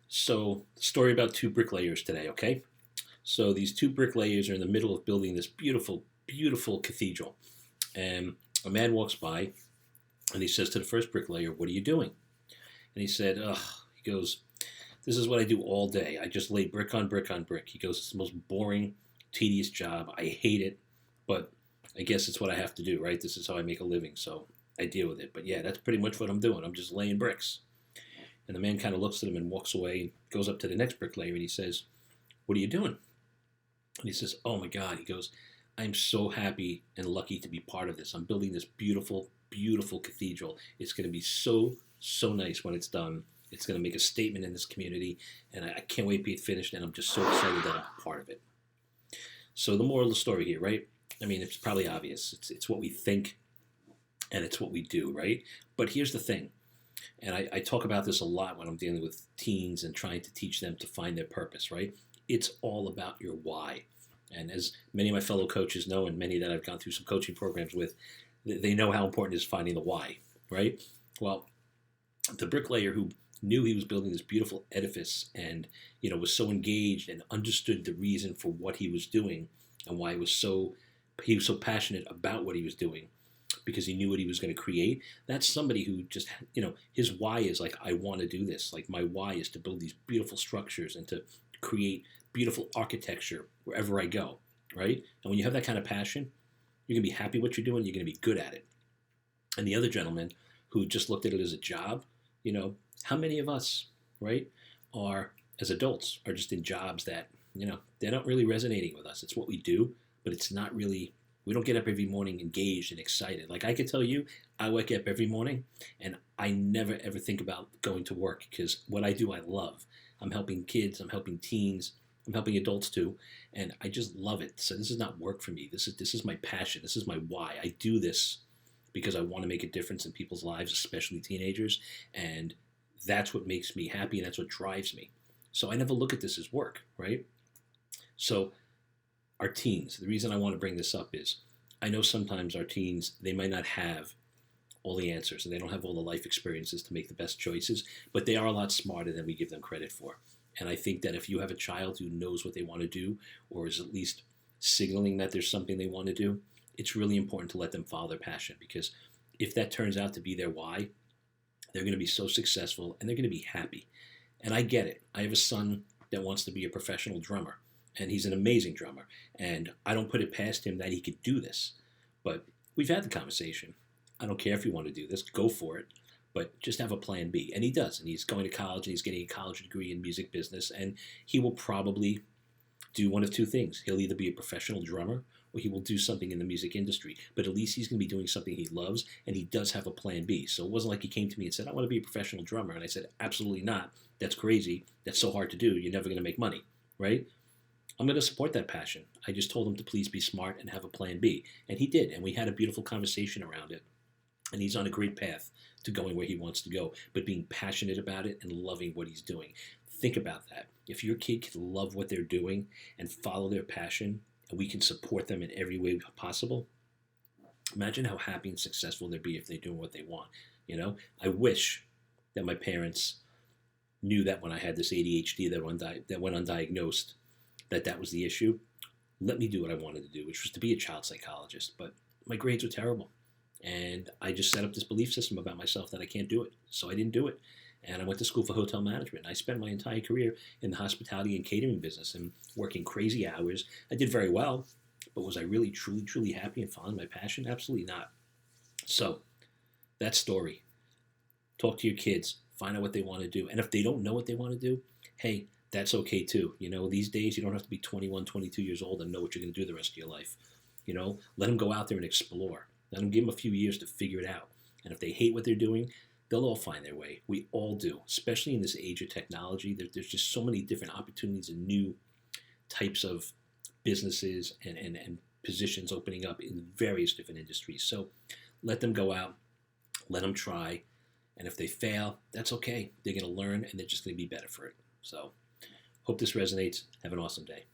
So, story about two bricklayers today, okay? So, these two bricklayers are in the middle of building this beautiful, beautiful cathedral. And a man walks by and he says to the first bricklayer, "What are you doing?" And he said, "Ugh," he goes, "This is what I do all day. I just lay brick on brick on brick." He goes, "It's the most boring, tedious job. I hate it, but I guess it's what I have to do, right? This is how I make a living, so I deal with it. But yeah, that's pretty much what I'm doing. I'm just laying bricks." And the man kind of looks at him and walks away and goes up to the next bricklayer and he says, "What are you doing?" And he says, "Oh my God." He goes, "I'm so happy and lucky to be part of this. I'm building this beautiful, beautiful cathedral. It's going to be so, so nice when it's done. It's going to make a statement in this community, and I can't wait to be finished, and I'm just so excited that I'm part of it." So the moral of the story here, right? I mean, it's probably obvious. It's what we think and it's what we do, right? But here's the thing, and I talk about this a lot when I'm dealing with teens and trying to teach them to find their purpose, right? It's all about your why. And as many of my fellow coaches know, and many that I've gone through some coaching programs with, they know how important it is finding the why, right? Well, the bricklayer who knew he was building this beautiful edifice and was so engaged and understood the reason for what he was doing and why he was so passionate about what he was doing because he knew what he was going to create. That's somebody who just, his why is like, I want to do this. Like, my why is to build these beautiful structures and to create beautiful architecture wherever I go, right? And when you have that kind of passion, you're going to be happy what you're doing. You're going to be good at it. And the other gentleman who just looked at it as a job, how many of us, right, are, as adults, are just in jobs that, they're not really resonating with us. It's what we do, but it's not really, we don't get up every morning engaged and excited. Like I could tell you, I wake up every morning and I never ever think about going to work because what I do, I love. I'm helping kids, I'm helping teens, I'm helping adults too, and I just love it. So this is not work for me. This is my passion. This is my why. I do this because I want to make a difference in people's lives, especially teenagers, and that's what makes me happy and that's what drives me. So I never look at this as work, right? So our teens, the reason I want to bring this up is I know sometimes our teens, they might not have all the answers and they don't have all the life experiences to make the best choices, but they are a lot smarter than we give them credit for. And I think that if you have a child who knows what they want to do or is at least signaling that there's something they want to do, it's really important to let them follow their passion because if that turns out to be their why, they're going to be so successful and they're going to be happy. And I get it. I have a son that wants to be a professional drummer, and he's an amazing drummer. And I don't put it past him that he could do this. But we've had the conversation. I don't care if you want to do this, go for it. But just have a plan B. And he does. And he's going to college and he's getting a college degree in music business. And he will probably do one of two things. He'll either be a professional drummer or he will do something in the music industry. But at least he's going to be doing something he loves, and he does have a plan B. So it wasn't like he came to me and said, "I want to be a professional drummer." And I said, "Absolutely not. That's crazy. That's so hard to do. You're never going to make money," right? I'm going to support that passion. I just told him to please be smart and have a plan B. And he did. And we had a beautiful conversation around it. And he's on a great path to going where he wants to go, but being passionate about it and loving what he's doing. Think about that. If your kid can love what they're doing and follow their passion, and we can support them in every way possible, imagine how happy and successful they'd be if they're doing what they want. I wish that my parents knew that when I had this ADHD that went undiagnosed, that was the issue. Let me do what I wanted to do, which was to be a child psychologist. But my grades were terrible. And I just set up this belief system about myself that I can't do it. So I didn't do it. And I went to school for hotel management. And I spent my entire career in the hospitality and catering business and working crazy hours. I did very well, but was I really, truly, truly happy and following my passion? Absolutely not. So that story. Talk to your kids. Find out what they want to do. And if they don't know what they want to do, hey, that's okay too. These days you don't have to be 21, 22 years old and know what you're going to do the rest of your life. Let them go out there and explore. Let them give them a few years to figure it out. And if they hate what they're doing, they'll all find their way. We all do, especially in this age of technology. There's just so many different opportunities and new types of businesses and positions opening up in various different industries. So let them go out, let them try. And if they fail, that's okay. They're going to learn and they're just going to be better for it. So hope this resonates. Have an awesome day.